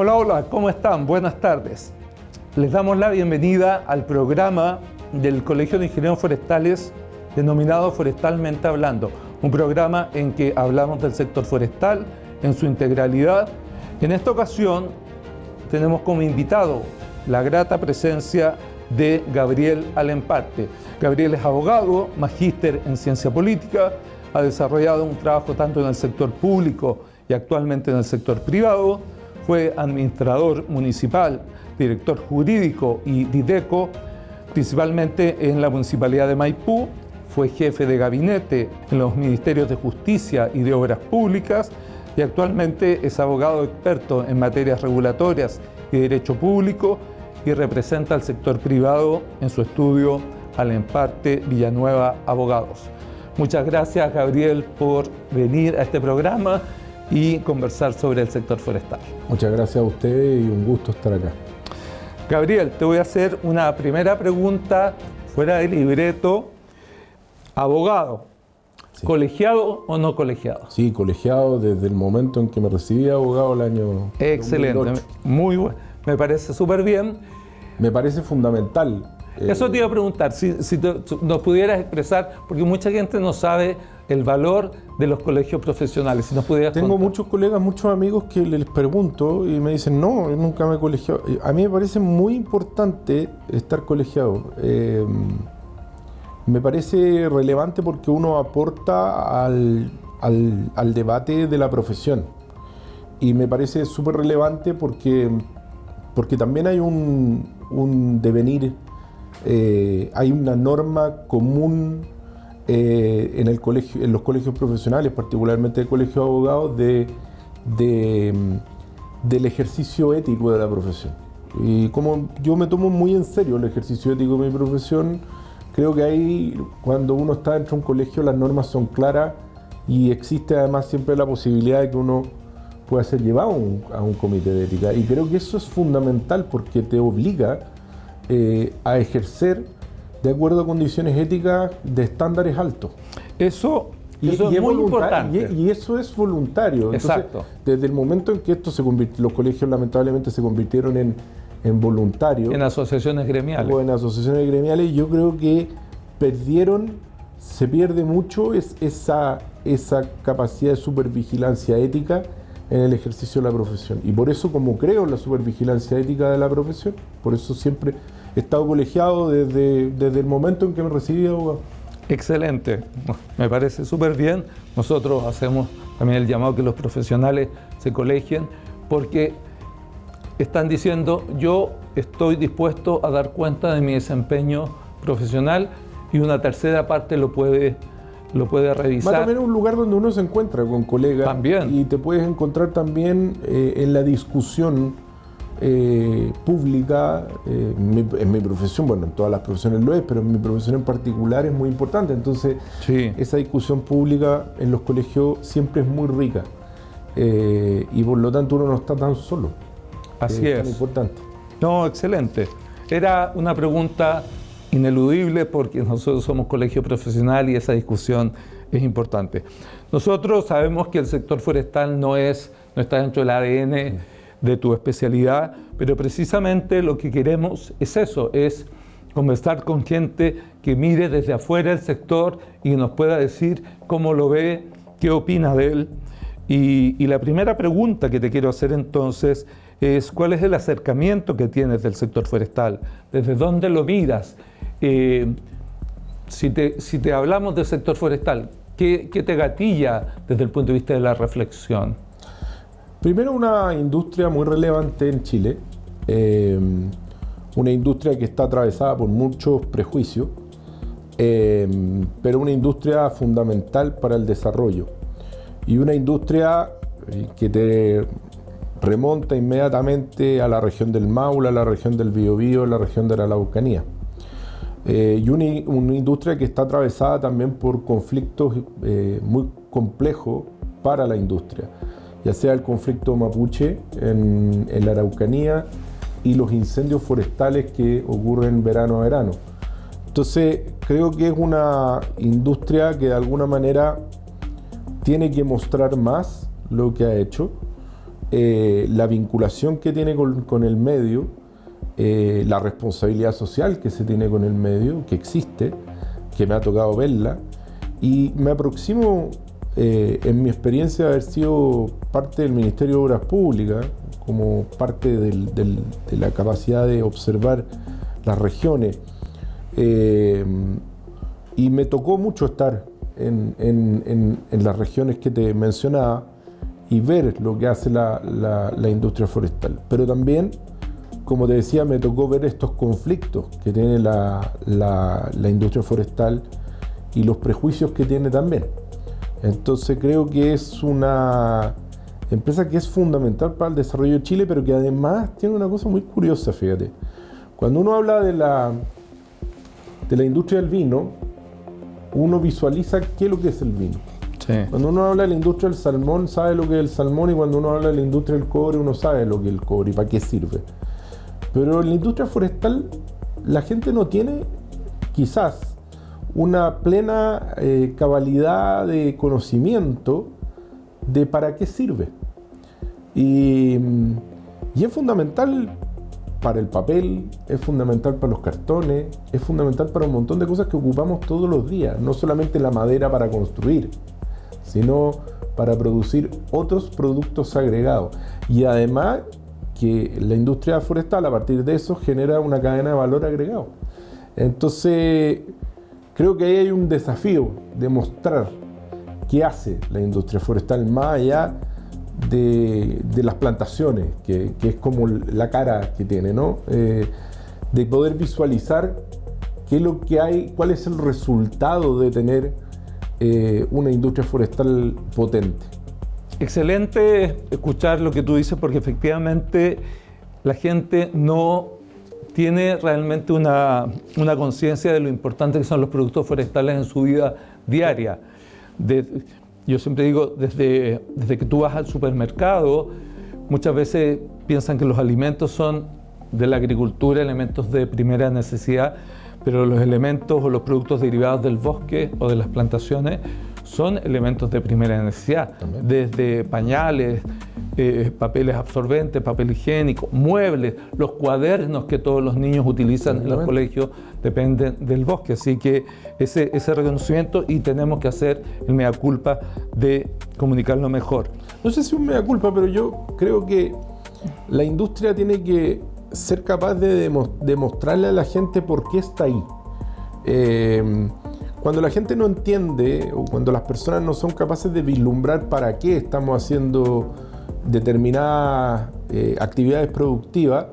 Hola, hola, ¿cómo están? Buenas tardes. Les damos la bienvenida al programa del Colegio de Ingenieros Forestales denominado Forestalmente Hablando, un programa en que hablamos del sector forestal en su integralidad. En esta ocasión tenemos como invitado la grata presencia de Gabriel Alemparte. Gabriel es abogado, magíster en ciencia política, ha desarrollado un trabajo tanto en el sector público y actualmente en el sector privado. Fue administrador municipal, director jurídico y dideco, principalmente en la Municipalidad de Maipú. Fue jefe de gabinete en los Ministerios de Justicia y de Obras Públicas y actualmente es abogado experto en materias regulatorias y derecho público y representa al sector privado en su estudio Alemparte Villanueva Abogados. Muchas gracias, Gabriel, por venir a este programa y conversar sobre el sector forestal. Muchas gracias a usted y un gusto estar acá. Gabriel, te voy a hacer una primera pregunta fuera de libreto. Abogado, sí. ¿Colegiado o no colegiado? Sí, colegiado desde el momento en que me recibí abogado el año Excelente, 2008. Muy bueno, me parece súper bien. Me parece fundamental. Eso te iba a preguntar, si nos pudieras expresar, porque mucha gente no sabe el valor de los colegios profesionales. Si nos pudieras Tengo contar. muchos colegas, muchos amigos que les pregunto y me dicen, no, yo nunca me he colegiado. A mí me parece muy importante estar colegiado. Me parece relevante porque uno aporta al debate de la profesión. Y me parece súper relevante porque también hay un devenir, hay una norma común en los colegios profesionales, particularmente el colegio de abogados, del ejercicio ético de la profesión. Y como yo me tomo muy en serio el ejercicio ético de mi profesión, creo que ahí, cuando uno está dentro de un colegio, las normas son claras y existe además siempre la posibilidad de que uno pueda ser llevado a un comité de ética. Y creo que eso es fundamental porque te obliga a ejercer de acuerdo a condiciones éticas de estándares altos. Eso es muy importante. Y eso es voluntario. Exacto. Entonces, desde el momento en que esto se convirtió, los colegios lamentablemente se convirtieron en voluntarios. En asociaciones gremiales. O en asociaciones gremiales, yo creo que se pierde mucho esa capacidad de supervigilancia ética en el ejercicio de la profesión. Y por eso, como creo en la supervigilancia ética de la profesión, por eso siempre he estado colegiado desde el momento en que me recibí de abogado. Excelente, me parece súper bien. Nosotros hacemos también el llamado que los profesionales se colegien porque están diciendo, yo estoy dispuesto a dar cuenta de mi desempeño profesional y una tercera parte lo puede revisar. Va también un lugar donde uno se encuentra con colegas. También. Y te puedes encontrar también en la discusión pública. En mi profesión, bueno, en todas las profesiones lo es, pero en mi profesión en particular es muy importante. Entonces, sí, esa discusión pública en los colegios siempre es muy rica. Y por lo tanto uno no está tan solo. Así es. Muy importante. No, excelente. Era una pregunta ineludible porque nosotros somos colegio profesional y esa discusión es importante. Nosotros sabemos que el sector forestal no está dentro del ADN de tu especialidad, pero precisamente lo que queremos es eso, es conversar con gente que mire desde afuera el sector y nos pueda decir cómo lo ve, qué opina de él. Y la primera pregunta que te quiero hacer entonces es ¿cuál es el acercamiento que tienes del sector forestal? ¿Desde dónde lo miras? Si te hablamos del sector forestal, ¿qué te gatilla desde el punto de vista de la reflexión? Primero, una industria muy relevante en Chile, una industria que está atravesada por muchos prejuicios, pero una industria fundamental para el desarrollo y una industria que te remonta inmediatamente a la región del Maule, a la región del Biobío, a la región de la Araucanía. Y una industria que está atravesada también por conflictos muy complejos para la industria, ya sea el conflicto mapuche en la Araucanía y los incendios forestales que ocurren verano a verano. Entonces, creo que es una industria que de alguna manera tiene que mostrar más lo que ha hecho la vinculación que tiene con el medio, la responsabilidad social que se tiene con el medio, que existe, que me ha tocado verla, y me aproximo, en mi experiencia de haber sido parte del Ministerio de Obras Públicas, como parte de la capacidad de observar las regiones, y me tocó mucho estar en las regiones que te mencionaba y ver lo que hace la industria forestal. Pero también, como te decía, me tocó ver estos conflictos que tiene la industria forestal y los prejuicios que tiene también. Entonces creo que es una empresa que es fundamental para el desarrollo de Chile, pero que además tiene una cosa muy curiosa, fíjate. Cuando uno habla de la industria del vino, uno visualiza qué es lo que es el vino. Sí. Cuando uno habla de la industria del salmón, sabe lo que es el salmón, y cuando uno habla de la industria del cobre, uno sabe lo que es el cobre y para qué sirve. Pero en la industria forestal, la gente no tiene, quizás, una plena cabalidad de conocimiento de para qué sirve. Y es fundamental para el papel, es fundamental para los cartones, es fundamental para un montón de cosas que ocupamos todos los días, no solamente la madera para construir, sino para producir otros productos agregados. Y además que la industria forestal, a partir de eso, genera una cadena de valor agregado. Entonces, creo que ahí hay un desafío de mostrar qué hace la industria forestal más allá de las plantaciones, que es como la cara que tiene, ¿no? De poder visualizar qué es lo que hay, cuál es el resultado de tener una industria forestal potente. Excelente escuchar lo que tú dices, porque efectivamente la gente no tiene realmente una conciencia de lo importante que son los productos forestales en su vida diaria. Yo siempre digo, desde que tú vas al supermercado, muchas veces piensan que los alimentos son de la agricultura, elementos de primera necesidad, pero los elementos o los productos derivados del bosque o de las plantaciones son elementos de primera necesidad. También. Desde pañales, papeles absorbentes, papel higiénico, muebles, los cuadernos que todos los niños utilizan en los colegios dependen del bosque. Así que ese reconocimiento, y tenemos que hacer el mea culpa de comunicarlo mejor. No sé si un mea culpa, pero yo creo que la industria tiene que ser capaz de demostrarle a la gente por qué está ahí. Cuando la gente no entiende, o cuando las personas no son capaces de vislumbrar para qué estamos haciendo determinadas actividades productivas,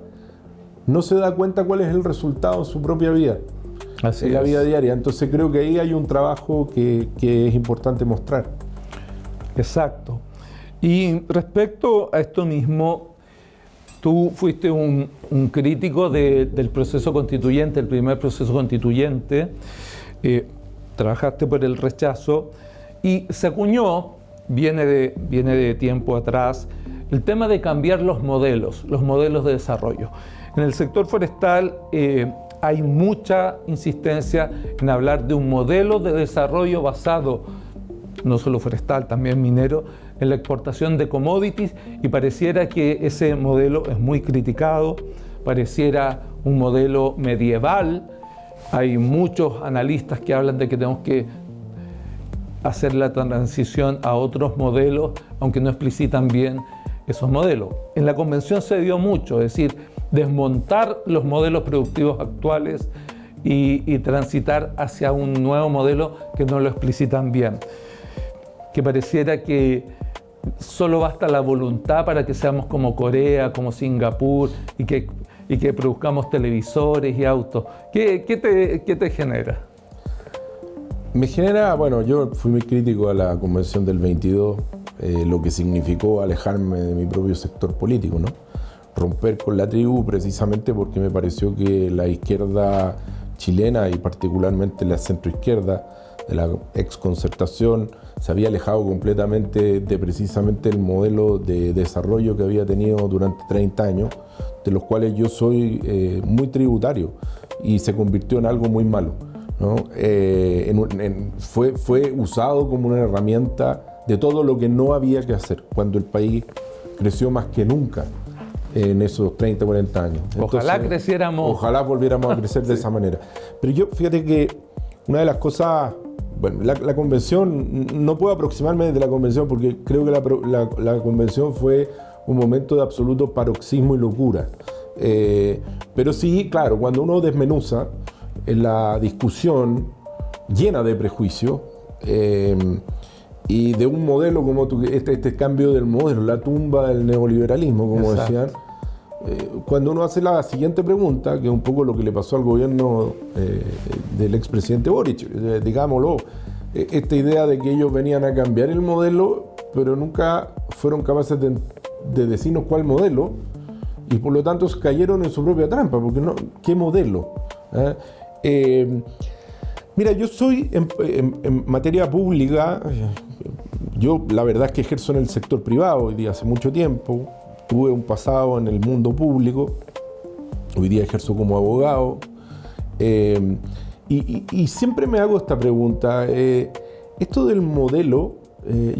no se da cuenta cuál es el resultado en su propia vida, en la vida diaria. Entonces creo que ahí hay un trabajo que es importante mostrar. Exacto. Y respecto a esto mismo, tú fuiste un crítico del proceso constituyente, el primer proceso constituyente, trabajaste por el rechazo, y se acuñó, viene de tiempo atrás, el tema de cambiar los modelos de desarrollo. En el sector forestal hay mucha insistencia en hablar de un modelo de desarrollo basado, no solo forestal, también minero, en la exportación de commodities, y pareciera que ese modelo es muy criticado, pareciera un modelo medieval. Hay muchos analistas que hablan de que tenemos que hacer la transición a otros modelos, aunque no explicitan bien esos modelos. En la convención se dio mucho, es decir, desmontar los modelos productivos actuales y transitar hacia un nuevo modelo que no lo explicitan bien. Que pareciera que solo basta la voluntad para que seamos como Corea, como Singapur, y que produzcamos televisores y autos. ¿Qué te genera? Me genera, bueno, yo fui muy crítico a la convención del 22, lo que significó alejarme de mi propio sector político, ¿no? Romper con la tribu, precisamente porque me pareció que la izquierda chilena, y particularmente la centroizquierda de la exconcertación, se había alejado completamente de precisamente el modelo de desarrollo que había tenido durante 30 años, de los cuales yo soy muy tributario, y se convirtió en algo muy malo, ¿no? Fue usado como una herramienta de todo lo que no había que hacer cuando el país creció más que nunca en esos 30, 40 años. Ojalá creciéramos. Ojalá volviéramos a crecer de esa manera. Pero yo, fíjate que una de las cosas, bueno, la convención, no puedo aproximarme desde la convención porque creo que la convención fue un momento de absoluto paroxismo y locura. Pero sí, claro, cuando uno desmenuza la discusión llena de prejuicios y de un modelo como este cambio del modelo, la tumba del neoliberalismo, como decían, cuando uno hace la siguiente pregunta, que es un poco lo que le pasó al gobierno del expresidente Boric, digámoslo, esta idea de que ellos venían a cambiar el modelo, pero nunca fueron capaces de decirnos cuál modelo, y por lo tanto cayeron en su propia trampa, porque no, ¿qué modelo? Mira, yo soy en materia pública, yo la verdad es que ejerzo en el sector privado hoy día hace mucho tiempo, tuve un pasado en el mundo público, hoy día ejerzo como abogado, y siempre me hago esta pregunta, esto del modelo,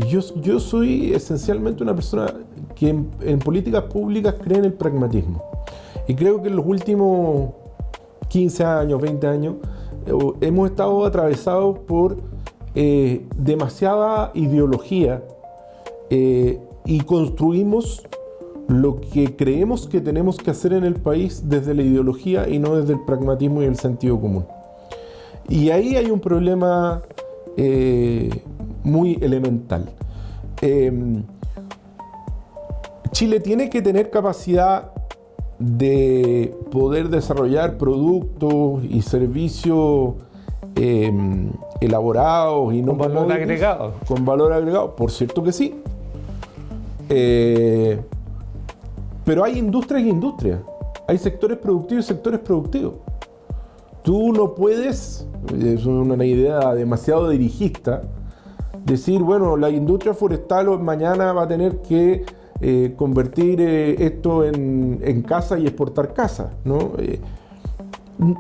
yo soy esencialmente una persona que en políticas públicas cree en el pragmatismo, y creo que en los últimos 15 años, 20 años, hemos estado atravesados por demasiada ideología y construimos lo que creemos que tenemos que hacer en el país desde la ideología y no desde el pragmatismo y el sentido común. Y ahí hay un problema muy elemental. Chile tiene que tener capacidad de poder desarrollar productos y servicios elaborados y no con valor agregado. Con valor agregado, por cierto que sí. Pero hay industrias y industrias. Hay sectores productivos y sectores productivos. Tú no puedes, es una idea demasiado dirigista, decir, bueno, la industria forestal mañana va a tener que convertir esto en casa y exportar casa, ¿no?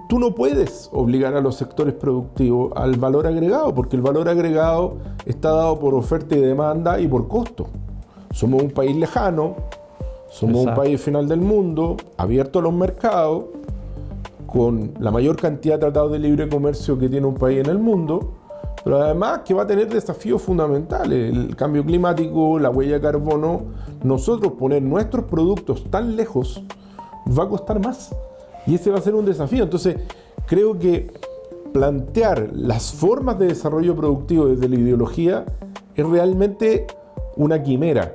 Tú no puedes obligar a los sectores productivos al valor agregado, porque el valor agregado está dado por oferta y demanda y por costo. Somos un país lejano, somos un país final del mundo, abierto a los mercados, con la mayor cantidad de tratados de libre comercio que tiene un país en el mundo, pero además que va a tener desafíos fundamentales, el cambio climático, la huella de carbono. Nosotros poner nuestros productos tan lejos va a costar más y ese va a ser un desafío. Entonces creo que plantear las formas de desarrollo productivo desde la ideología es realmente una quimera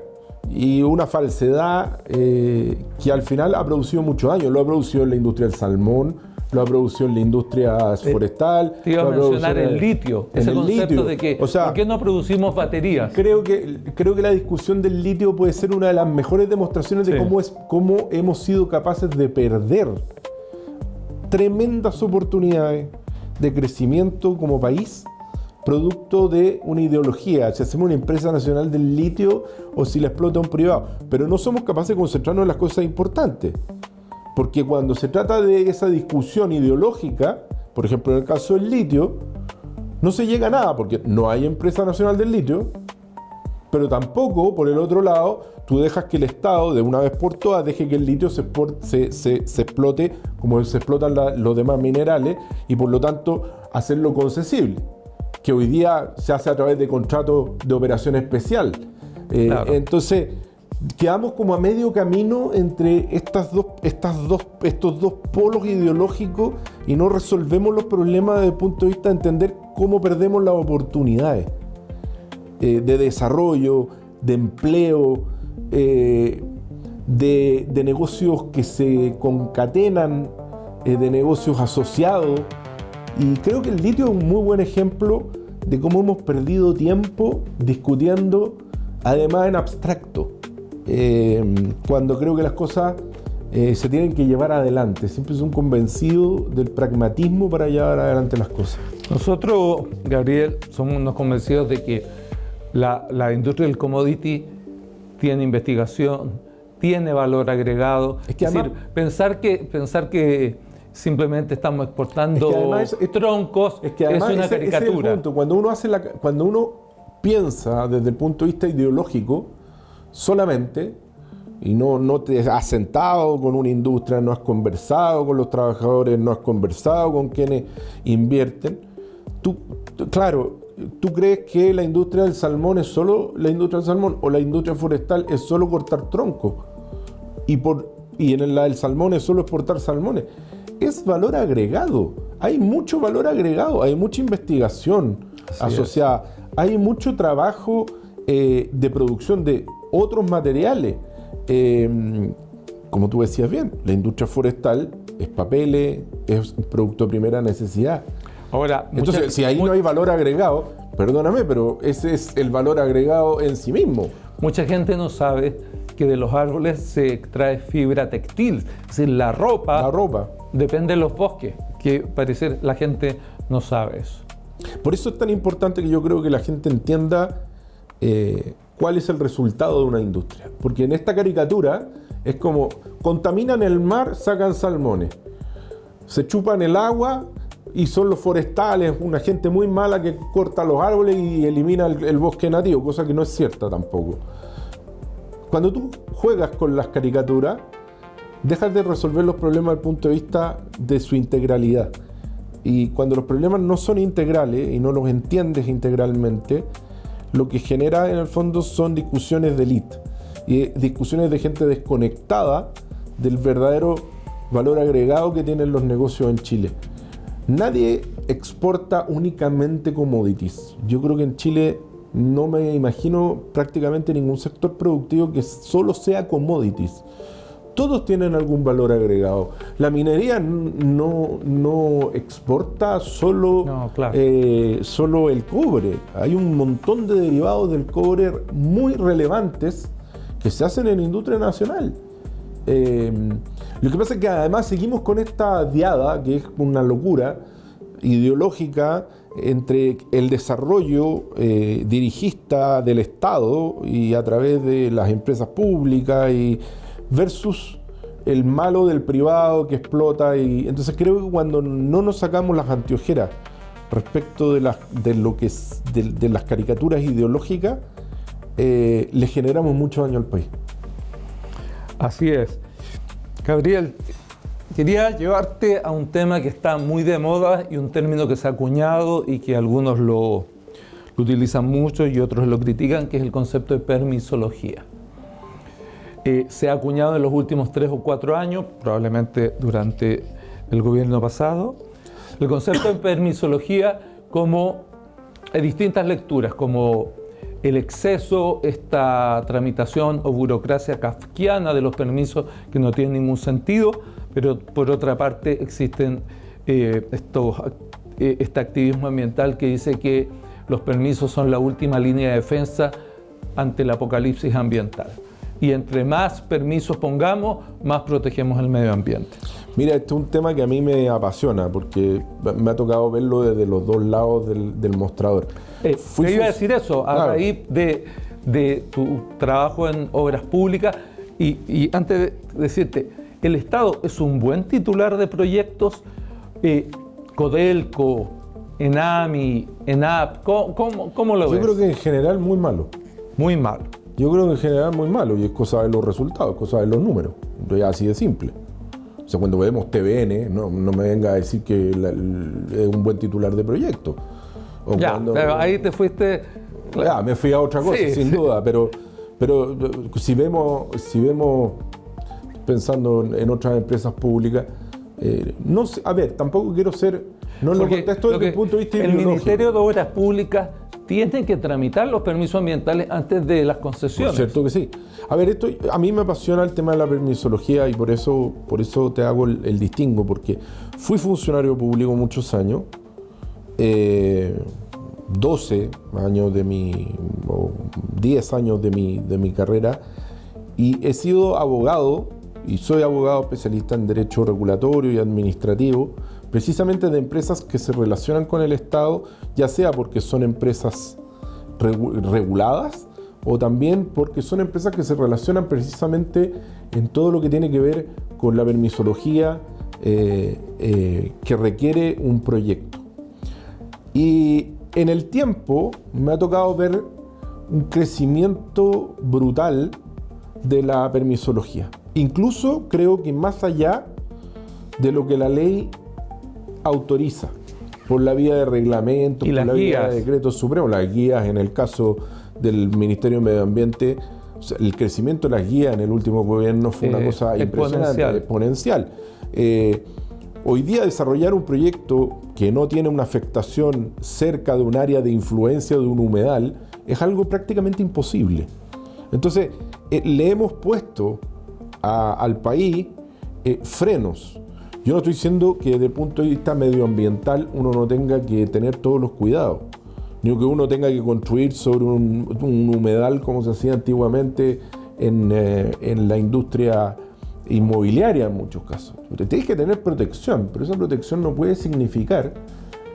y una falsedad que al final ha producido mucho daño. Lo ha producido en la industria del salmón, lo ha producido en la industria forestal. Te iba a mencionar el litio, ese concepto de que, o sea, ¿por qué no producimos baterías? Creo que la discusión del litio puede ser una de las mejores demostraciones de cómo hemos sido capaces de perder tremendas oportunidades de crecimiento como país, producto de una ideología, si hacemos una empresa nacional del litio o si la explota un privado, pero no somos capaces de concentrarnos en las cosas importantes. Porque cuando se trata de esa discusión ideológica, por ejemplo en el caso del litio, no se llega a nada porque no hay empresa nacional del litio, pero tampoco, por el otro lado, tú dejas que el Estado, de una vez por todas, deje que el litio se explote como se explotan los demás minerales y por lo tanto hacerlo concesible, que hoy día se hace a través de contratos de operación especial. Claro. Entonces, quedamos como a medio camino entre estos dos polos ideológicos y no resolvemos los problemas desde el punto de vista de entender cómo perdemos las oportunidades de desarrollo, de empleo, de negocios que se concatenan, de negocios asociados. Y creo que el litio es un muy buen ejemplo de cómo hemos perdido tiempo discutiendo, además en abstracto. Cuando creo que las cosas se tienen que llevar adelante. Siempre soy un convencido del pragmatismo para llevar adelante las cosas. Nosotros, Gabriel, somos unos convencidos de que la industria del commodity tiene investigación, tiene valor agregado. Es que además, decir, pensar que simplemente estamos exportando troncos es una caricatura. Ese es el punto. Cuando uno piensa desde el punto de vista ideológico, solamente y no te has sentado con una industria, no has conversado con los trabajadores, no has conversado con quienes invierten, claro, ¿tú crees que la industria del salmón es solo la industria del salmón o la industria forestal es solo cortar troncos? Y en la del salmón es solo exportar salmones. Es valor agregado. Hay mucho valor agregado, hay mucha investigación asociada, hay mucho trabajo de producción de otros materiales. Como tú decías bien, la industria forestal es papeles, es un producto de primera necesidad. Ahora, entonces, si ahí no hay valor agregado, perdóname, pero ese es el valor agregado en sí mismo. Mucha gente no sabe que de los árboles se extrae fibra textil, es decir, la ropa depende de los bosques, que parecer la gente no sabe eso. Por eso es tan importante que yo creo que la gente entienda cuál es el resultado de una industria. Porque en esta caricatura es como contaminan el mar, sacan salmones, se chupan el agua y son los forestales, una gente muy mala que corta los árboles y elimina el bosque nativo, cosa que no es cierta tampoco. Cuando tú juegas con las caricaturas, dejas de resolver los problemas desde el punto de vista de su integralidad. Y cuando los problemas no son integrales y no los entiendes integralmente, lo que genera en el fondo son discusiones de élite y discusiones de gente desconectada del verdadero valor agregado que tienen los negocios en Chile. Nadie exporta únicamente commodities. Yo creo que en Chile no me imagino prácticamente ningún sector productivo que solo sea commodities. Todos tienen algún valor agregado. La minería no exporta solo el cobre. Hay un montón de derivados del cobre muy relevantes que se hacen en la industria nacional. Lo que pasa es que además seguimos con esta diada, que es una locura ideológica entre el desarrollo dirigista del Estado y a través de las empresas públicas versus el malo del privado que explota. Y entonces creo que cuando no nos sacamos las anteojeras respecto de las caricaturas ideológicas, le generamos mucho daño al país. Así es. Gabriel, quería llevarte a un tema que está muy de moda y un término que se ha acuñado y que algunos lo utilizan mucho y otros lo critican, que es el concepto de permisología. Se ha acuñado en los últimos 3 o 4 años, probablemente durante el gobierno pasado, el concepto de permisología como distintas lecturas, como el exceso, esta tramitación o burocracia kafkiana de los permisos que no tienen ningún sentido, pero por otra parte existen este activismo ambiental que dice que los permisos son la última línea de defensa ante el apocalipsis ambiental. Y entre más permisos pongamos, más protegemos el medio ambiente. Mira, este es un tema que a mí me apasiona porque me ha tocado verlo desde los dos lados del mostrador. Te iba a decir eso, a raíz de tu trabajo en obras públicas y antes de decirte, el Estado es un buen titular de proyectos, Codelco, ENAMI, ENAP, ¿cómo lo ves? Yo creo que en general muy malo. Muy malo. Yo creo que en general muy malo y es cosa de los resultados, cosa de los números. Entonces así de simple. O sea, cuando vemos TVN, no me venga a decir que es un buen titular de proyecto. Pero ahí te fuiste... Ya, me fui a otra cosa, sin duda, pero si vemos pensando en otras empresas públicas, no sé, a ver, tampoco quiero ser... No lo contesto desde el punto de vista ideológico. El Ministerio de Obras Públicas tiene que tramitar los permisos ambientales antes de las concesiones. Por cierto que sí. A ver, a mí me apasiona el tema de la permisología y por eso te hago el distingo, porque fui funcionario público muchos años, 12 años o 10 años de mi carrera, y he sido abogado, y soy abogado especialista en derecho regulatorio y administrativo, precisamente de empresas que se relacionan con el Estado, ya sea porque son empresas reguladas o también porque son empresas que se relacionan precisamente en todo lo que tiene que ver con la permisología que requiere un proyecto. Y en el tiempo me ha tocado ver un crecimiento brutal de la permisología. Incluso creo que más allá de lo que la ley autoriza, por la vía de reglamentos, por la vía de decretos supremos, las guías en el caso del Ministerio de Medio Ambiente, o sea, el crecimiento de las guías en el último gobierno fue una cosa impresionante, exponencial. Hoy día desarrollar un proyecto que no tiene una afectación cerca de un área de influencia de un humedal es algo prácticamente imposible. Entonces, le hemos puesto al país frenos. Yo no estoy diciendo que desde el punto de vista medioambiental uno no tenga que tener todos los cuidados, ni que uno tenga que construir sobre un humedal como se hacía antiguamente en la industria inmobiliaria en muchos casos. Tienes que tener protección, pero esa protección no puede significar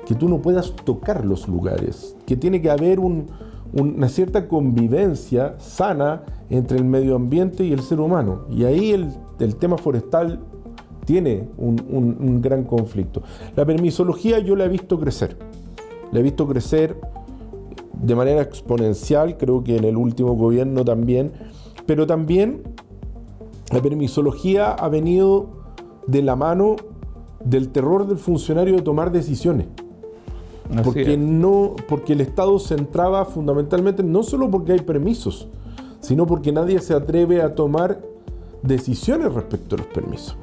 que tú no puedas tocar los lugares, que tiene que haber una cierta convivencia sana entre el medio ambiente y el ser humano. Y ahí el tema forestal tiene un gran conflicto. La permisología yo la he visto crecer. La he visto crecer de manera exponencial, creo que en el último gobierno también, pero también la permisología ha venido de la mano del terror del funcionario de tomar decisiones. Porque el Estado se centraba fundamentalmente no solo porque hay permisos, sino porque nadie se atreve a tomar decisiones respecto a los permisos.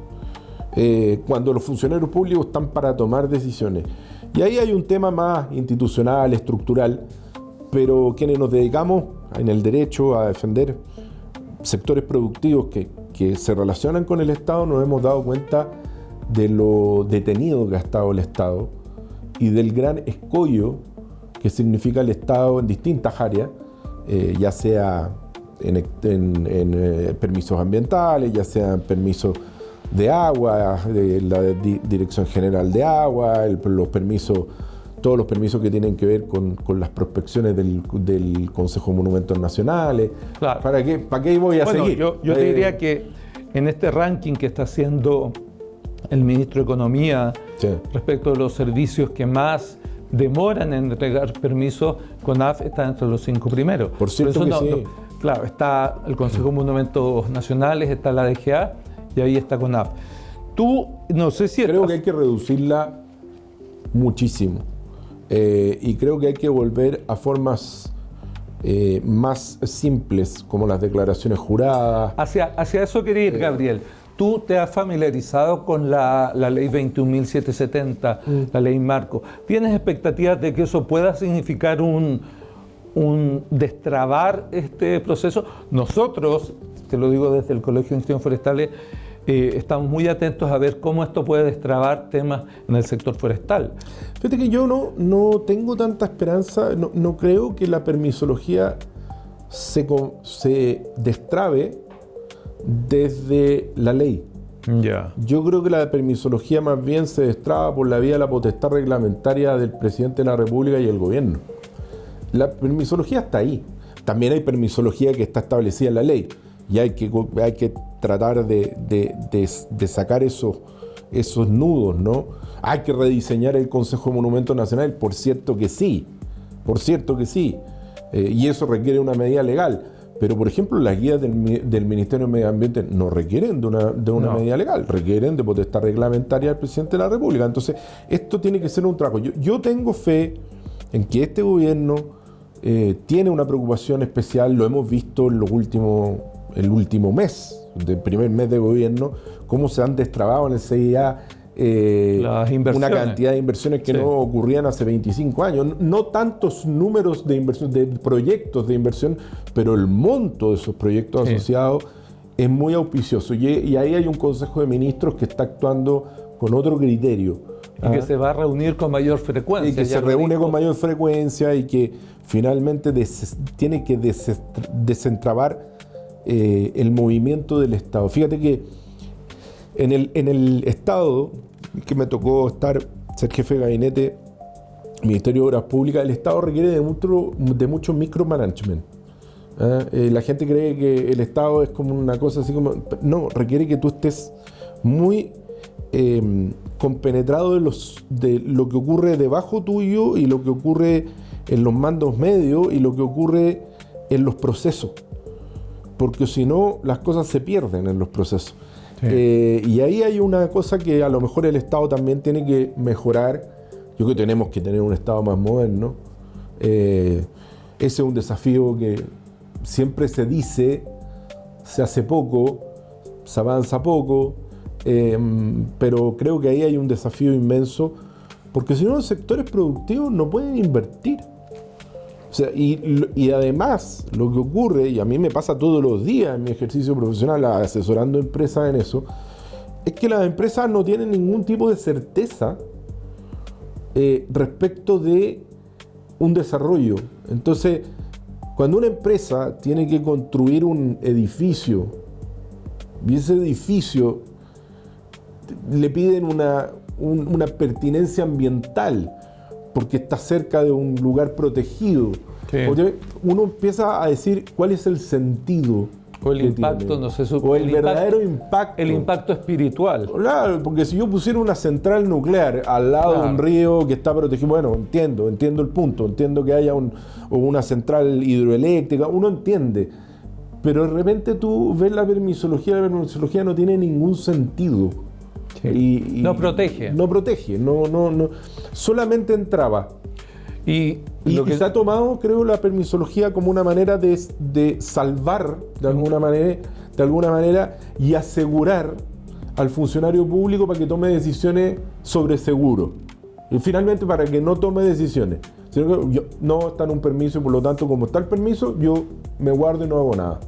Cuando los funcionarios públicos están para tomar decisiones. Y ahí hay un tema más institucional, estructural, pero quienes nos dedicamos en el derecho a defender sectores productivos que se relacionan con el Estado, nos hemos dado cuenta de lo detenido que ha estado el Estado y del gran escollo que significa el Estado en distintas áreas, ya sea en permisos ambientales, ya sea en permisos de agua, de la Dirección General de Agua, todos los permisos que tienen que ver con las prospecciones del Consejo de Monumentos Nacionales. Claro. ¿Para qué voy a seguir? Yo te diría que en este ranking que está haciendo el ministro de Economía respecto de los servicios que más demoran en entregar permisos, CONAF está entre los 5 primeros. Por cierto que sí. Claro, está el Consejo de Monumentos Nacionales, está la DGA y ahí está CONAF. Tú, no sé si... Creo que hay que reducirla muchísimo. Y creo que hay que volver a formas más simples, como las declaraciones juradas. Hacia eso quería ir, Gabriel. Tú te has familiarizado con la ley 21.770, la ley marco. ¿Tienes expectativas de que eso pueda significar un destrabar este proceso? Nosotros, te lo digo desde el Colegio de Ingenieros Forestales, estamos muy atentos a ver cómo esto puede destrabar temas en el sector forestal. Fíjate que yo no tengo tanta esperanza, no creo que la permisología se destrabe desde la ley. Yo creo que la permisología más bien se destraba por la vía de la potestad reglamentaria del presidente de la República y el gobierno. La permisología está ahí. También hay permisología que está establecida en la ley y hay que tratar de sacar esos nudos, ¿no? Hay que rediseñar el Consejo de Monumentos Nacionales, por cierto que sí, y eso requiere una medida legal. Pero, por ejemplo, las guías del Ministerio de Medio Ambiente no requieren de una medida legal, requieren de potestad reglamentaria del presidente de la República. Entonces, esto tiene que ser un trabajo. Yo tengo fe en que este gobierno tiene una preocupación especial, lo hemos visto en el último mes, del primer mes de gobierno, cómo se han destrabado en el CIA una cantidad de inversiones que no ocurrían hace 25 años. No tantos números de inversión, de proyectos de inversión, pero el monto de esos proyectos asociados es muy auspicioso. Y ahí hay un Consejo de Ministros que está actuando con otro criterio. Y que se va a reunir con mayor frecuencia. Y que se reúne con mayor frecuencia y que finalmente tiene que desentrabar el movimiento del Estado. Fíjate que en el Estado, que me tocó ser jefe de gabinete, Ministerio de Obras Públicas, el Estado requiere de mucho micromanagement. La gente cree que el Estado es como una cosa así como... No, requiere que tú estés muy compenetrado de lo que ocurre debajo tuyo y lo que ocurre en los mandos medios y lo que ocurre en los procesos. porque si no las cosas se pierden en los procesos. Sí. Y ahí hay una cosa que a lo mejor el Estado también tiene que mejorar. Yo creo que tenemos que tener un Estado más moderno. Ese es un desafío que siempre se dice, se hace poco, se avanza poco, pero creo que ahí hay un desafío inmenso, porque si no los sectores productivos no pueden invertir. O sea, y además lo que ocurre, y a mí me pasa todos los días en mi ejercicio profesional asesorando empresas en eso, es que las empresas no tienen ningún tipo de certeza respecto de un desarrollo. Entonces, cuando una empresa tiene que construir un edificio y ese edificio le piden una pertinencia ambiental porque está cerca de un lugar protegido, Sí. uno empieza a decir cuál es el sentido O el que impacto, tiene, no sé, o el verdadero impacto. El impacto espiritual. Claro, porque si yo pusiera una central nuclear al lado de un río que está protegido, bueno, entiendo el punto, entiendo que haya una central hidroeléctrica, uno entiende, pero de repente tú ves la permisología no tiene ningún sentido. Sí. No protege. No protege, no, solamente entraba. Y se ha tomado, creo, la permisología como una manera de salvar de alguna manera y asegurar al funcionario público para que tome decisiones sobre seguro. Y finalmente para que no tome decisiones. Sino que no está en un permiso y por lo tanto, como está el permiso, yo me guardo y no hago nada.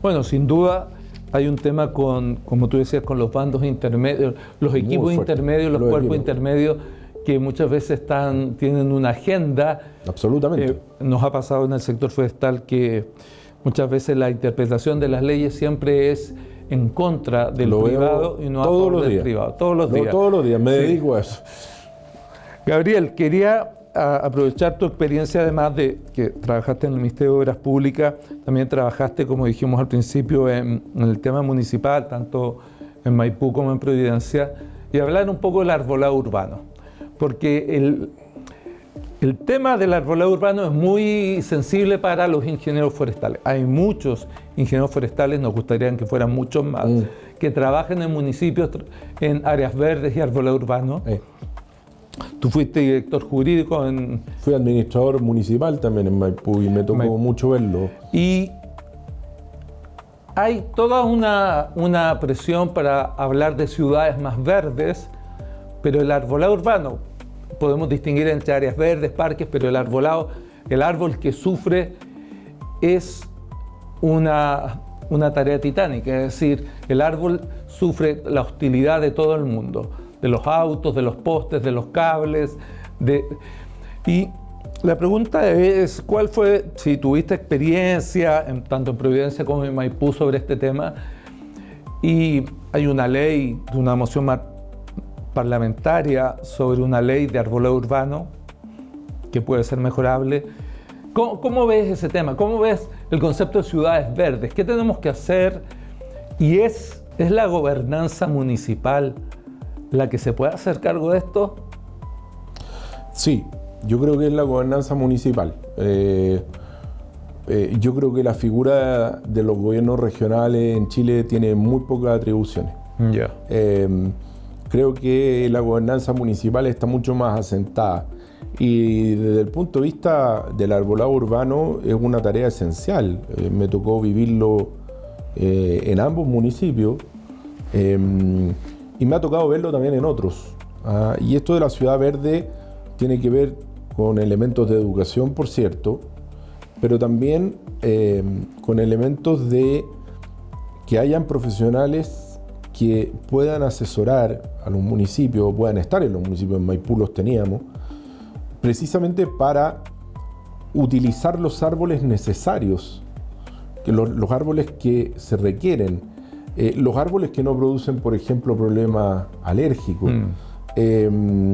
Bueno, sin duda hay un tema como tú decías, con los bandos intermedios, los equipos intermedios, los cuerpos intermedios, que muchas veces tienen una agenda. Absolutamente. Nos ha pasado en el sector forestal que muchas veces la interpretación de las leyes siempre es en contra del privado y no a favor del privado. Todos los días. Todos los días, me dedico a eso. Gabriel, quería aprovechar tu experiencia, además de que trabajaste en el Ministerio de Obras Públicas, también trabajaste, como dijimos al principio, en el tema municipal, tanto en Maipú como en Providencia, y hablar un poco del arbolado urbano. Porque el tema del arbolado urbano es muy sensible para los ingenieros forestales. Hay muchos ingenieros forestales, nos gustaría que fueran muchos más, que trabajan en municipios, en áreas verdes y arbolado urbano. Tú fuiste director jurídico Fui administrador municipal también en Maipú y me tocó mucho verlo. Y hay toda una presión para hablar de ciudades más verdes, pero el arbolado urbano, podemos distinguir entre áreas verdes, parques, pero el árbol que sufre es una tarea titánica, es decir, el árbol sufre la hostilidad de todo el mundo, de los autos, de los postes, de los cables, y la pregunta es, ¿cuál fue, si tuviste experiencia, tanto en Providencia como en Maipú, sobre este tema? Y hay una ley, de una moción parlamentaria sobre una ley de arbolado urbano que puede ser mejorable. ¿Cómo ves ese tema? ¿Cómo ves el concepto de ciudades verdes? ¿Qué tenemos que hacer? ¿Y es la gobernanza municipal la que se puede hacer cargo de esto? Sí, yo creo que es la gobernanza municipal. Yo creo que la figura de los gobiernos regionales en Chile tiene muy pocas atribuciones. Creo que la gobernanza municipal está mucho más asentada y desde el punto de vista del arbolado urbano es una tarea esencial. Me tocó vivirlo en ambos municipios y me ha tocado verlo también en otros. Y esto de la ciudad verde tiene que ver con elementos de educación, por cierto, pero también con elementos de que hayan profesionales que puedan asesorar a los municipios, o puedan estar en los municipios, en Maipú los teníamos, precisamente para utilizar los árboles necesarios, que los árboles que se requieren, los árboles que no producen, por ejemplo, problemas alérgicos, que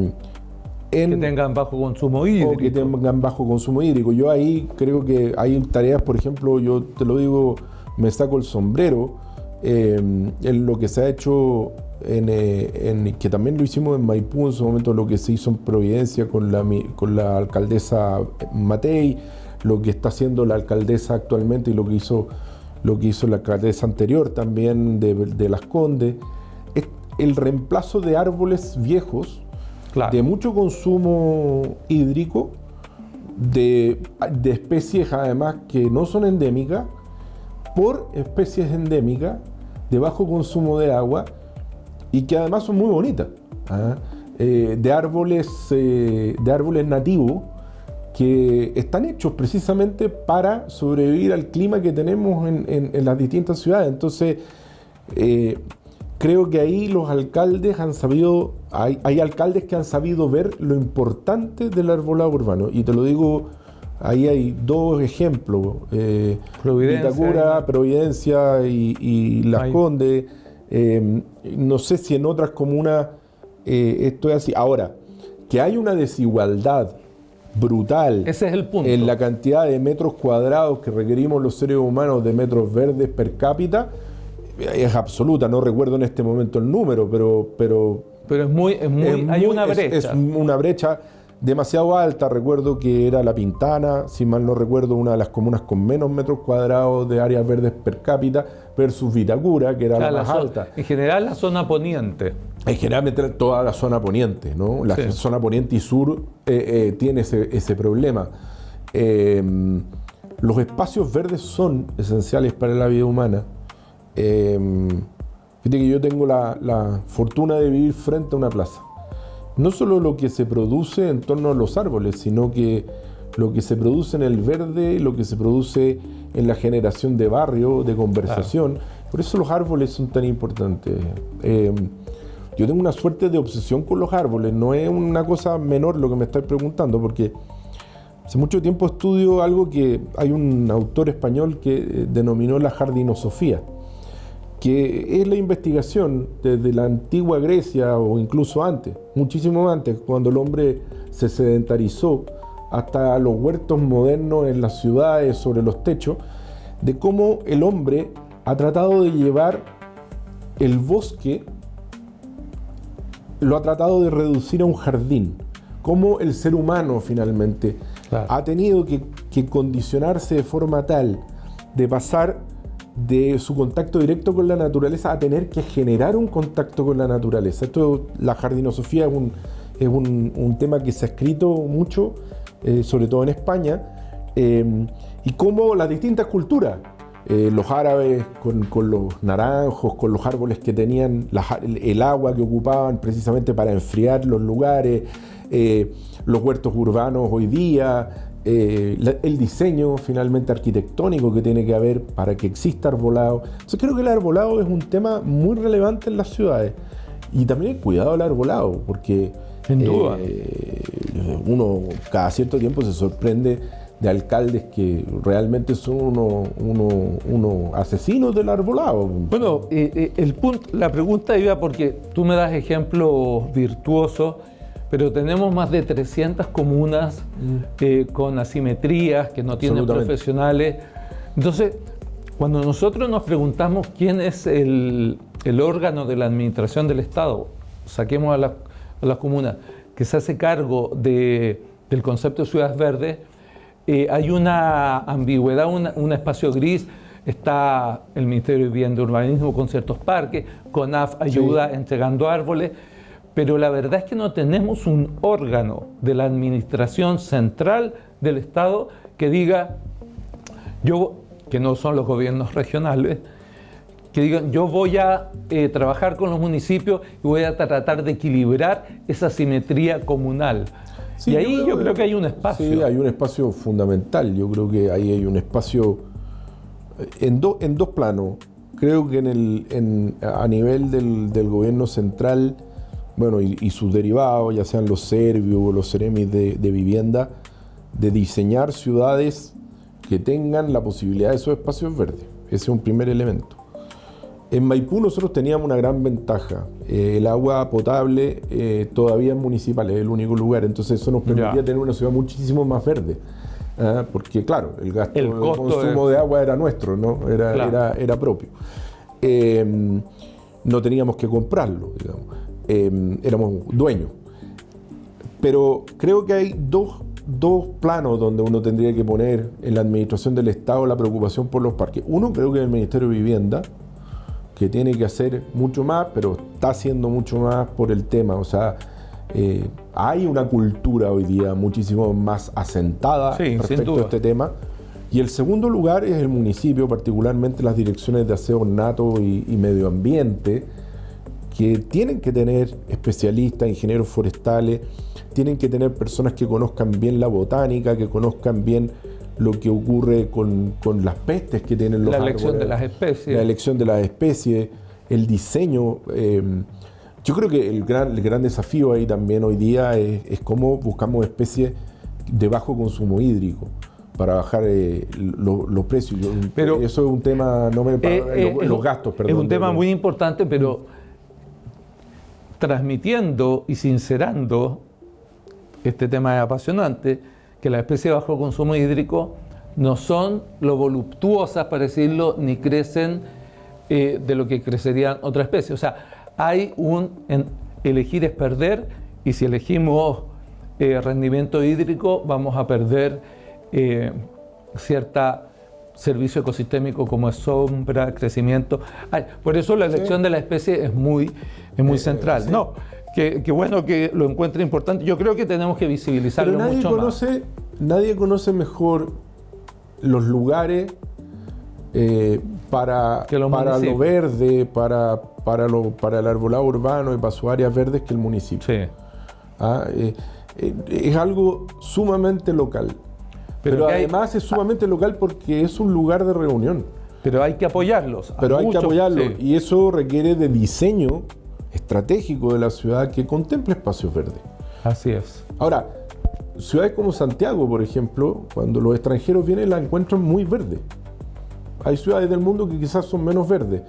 tengan bajo consumo hídrico. O que tengan bajo consumo hídrico. Yo ahí creo que hay tareas, por ejemplo, yo te lo digo, me saco el sombrero, en lo que se ha hecho, que también lo hicimos en Maipú en su momento, lo que se hizo en Providencia con la alcaldesa Matei, lo que está haciendo la alcaldesa actualmente y lo que hizo lo que hizo la alcaldesa anterior también de Las Condes, es el reemplazo de árboles viejos, Claro. de mucho consumo hídrico, de especies además que no son endémicas, por especies endémicas de bajo consumo de agua y que además son muy bonitas, de árboles nativos que están hechos precisamente para sobrevivir al clima que tenemos en las distintas ciudades. Entonces, creo que ahí los alcaldes han sabido, hay alcaldes que han sabido ver lo importante del arbolado urbano. Y te lo digo, ahí hay dos ejemplos, Vitacura, Providencia y Las Condes. No sé si en otras comunas esto es así. Ahora, que hay una desigualdad brutal. Ese es el punto. En la cantidad de metros cuadrados que requerimos los seres humanos de metros verdes per cápita, es absoluta. No recuerdo en este momento el número, pero hay una brecha. Es una brecha demasiado alta. Recuerdo que era La Pintana, si mal no recuerdo, una de las comunas con menos metros cuadrados de áreas verdes per cápita, versus Vitacura, que era la más alta. En general, la zona poniente. Generalmente toda la zona poniente, ¿no? La zona poniente y sur tiene ese problema. Los espacios verdes son esenciales para la vida humana. Fíjate que yo tengo la fortuna de vivir frente a una plaza. No solo lo que se produce en torno a los árboles, sino que lo que se produce en el verde, lo que se produce en la generación de barrio, de conversación. Claro. Por eso los árboles son tan importantes. Yo tengo una suerte de obsesión con los árboles, no es una cosa menor lo que me estáis preguntando, porque hace mucho tiempo estudio algo que hay un autor español que denominó la jardinosofía, que es la investigación desde la antigua Grecia o incluso antes, muchísimo antes, cuando el hombre se sedentarizó, hasta los huertos modernos en las ciudades, sobre los techos, de cómo el hombre ha tratado de llevar el bosque, lo ha tratado de reducir a un jardín, cómo el ser humano finalmente ha tenido que condicionarse de forma tal de pasar de su contacto directo con la naturaleza a tener que generar un contacto con la naturaleza. La jardinosofía es un tema que se ha escrito mucho, sobre todo en España, y cómo las distintas culturas, los árabes con los naranjos, con los árboles que tenían el agua que ocupaban precisamente para enfriar los lugares, los huertos urbanos hoy día, el diseño finalmente arquitectónico que tiene que haber para que exista arbolado. Entonces creo que el arbolado es un tema muy relevante en las ciudades, y también el cuidado del arbolado, porque sin duda uno cada cierto tiempo se sorprende de alcaldes que realmente son unos asesinos del arbolado. Bueno, la pregunta iba porque tú me das ejemplos virtuosos, pero tenemos más de 300 comunas con asimetrías, que no tienen profesionales. Entonces, cuando nosotros nos preguntamos quién es el órgano de la administración del Estado, saquemos a las comunas, que se hace cargo del concepto de ciudades verdes, hay una ambigüedad, un espacio gris. Está el Ministerio de Vivienda y Urbanismo con ciertos parques, CONAF ayuda entregando árboles, pero la verdad es que no tenemos un órgano de la administración central del Estado que diga, que no son los gobiernos regionales, que digan, yo voy a trabajar con los municipios y voy a tratar de equilibrar esa simetría comunal. Sí, y ahí yo creo que hay un espacio. Sí, hay un espacio fundamental. Yo creo que ahí hay un espacio en dos planos. Creo que a nivel del gobierno central, bueno, y sus derivados, ya sean los Servios o los Ceremis de vivienda, de diseñar ciudades que tengan la posibilidad de esos espacios verdes. Ese es un primer elemento. En Maipú nosotros teníamos una gran ventaja. El agua potable todavía es municipal, es el único lugar. Entonces eso nos permitía tener una ciudad muchísimo más verde. Porque claro, el consumo de agua era nuestro, ¿no? Era propio. No teníamos que comprarlo, digamos. Éramos dueños. Pero creo que hay dos dos planos donde uno tendría que poner en la administración del Estado la preocupación por los parques. Uno, creo que es el Ministerio de Vivienda, que tiene que hacer mucho más, pero está haciendo mucho más por el tema. O sea, hay una cultura hoy día muchísimo más asentada respecto a este tema. Y el segundo lugar es el municipio, particularmente las direcciones de aseo ornato y medio ambiente, que tienen que tener especialistas, ingenieros forestales, tienen que tener personas que conozcan bien la botánica, que conozcan bien lo que ocurre con las pestes que tienen los árboles. La elección de las especies. La elección de las especies, el diseño. Yo creo que el gran desafío ahí también hoy día es cómo buscamos especies de bajo consumo hídrico para bajar los precios. Pero eso es un tema, los gastos, perdón. Es un tema muy importante, pero transmitiendo y sincerando, este tema es apasionante, que las especies de bajo consumo hídrico no son lo voluptuosas, para decirlo, ni crecen de lo que crecerían otras especies. O sea, hay elegir es perder, y si elegimos rendimiento hídrico, vamos a perder cierta servicio ecosistémico como es sombra, crecimiento. Por eso la elección de la especie es muy central. Sí. No, que bueno que lo encuentre importante. Yo creo que tenemos que visibilizarlo mucho más. Nadie conoce mejor los lugares para lo verde, para el arbolado urbano y para sus áreas verdes que el municipio. Sí. Es algo sumamente local. Pero además es sumamente local porque es un lugar de reunión. Pero hay que apoyarlos. Sí. Y eso requiere de diseño estratégico de la ciudad que contemple espacios verdes. Así es. Ahora, ciudades como Santiago, por ejemplo, cuando los extranjeros vienen la encuentran muy verde. Hay ciudades del mundo que quizás son menos verdes.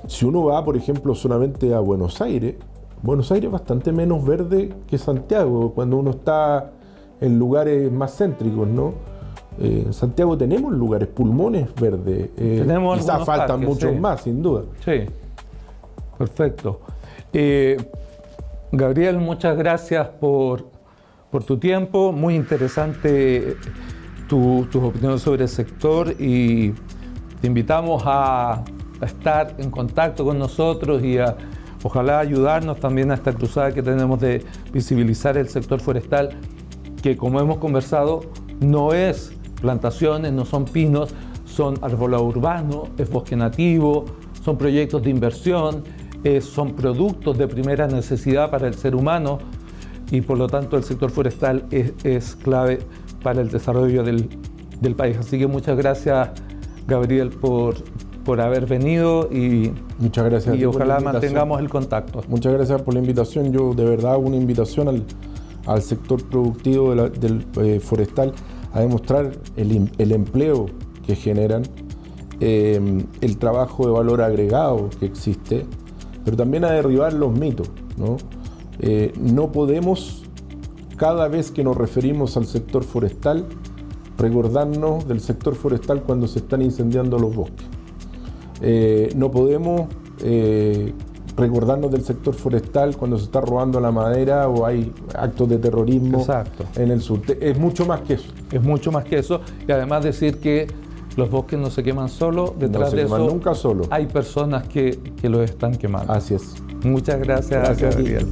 Si uno va, por ejemplo, solamente a Buenos Aires es bastante menos verde que Santiago, cuando uno está en lugares más céntricos, ¿no? En Santiago tenemos lugares, pulmones verdes. Quizás faltan muchos más, sin duda. Sí, perfecto. Gabriel, muchas gracias por tu tiempo. Muy interesante tus opiniones sobre el sector, y te invitamos a estar en contacto con nosotros y a ojalá ayudarnos también a esta cruzada que tenemos de visibilizar el sector forestal, que, como hemos conversado, no es plantaciones, no son pinos, son arbolado urbano, es bosque nativo, son proyectos de inversión, son productos de primera necesidad para el ser humano, y por lo tanto el sector forestal es clave para el desarrollo del país. Así que muchas gracias, Gabriel, por haber venido, y muchas gracias, y ojalá mantengamos el contacto. Muchas gracias por la invitación. Yo de verdad hago una invitación al sector productivo del forestal a demostrar el empleo que generan, el trabajo de valor agregado que existe, pero también a derribar los mitos, ¿no? No podemos, cada vez que nos referimos al sector forestal, recordarnos del sector forestal cuando se están incendiando los bosques. No podemos recordarnos del sector forestal cuando se está robando la madera o hay actos de terrorismo. Exacto. En el sur. Es mucho más que eso. Es mucho más que eso, y además decir que los bosques no se queman solos, detrás de eso nunca solo. Hay personas que los están quemando. Así es. Muchas gracias, Gabriel.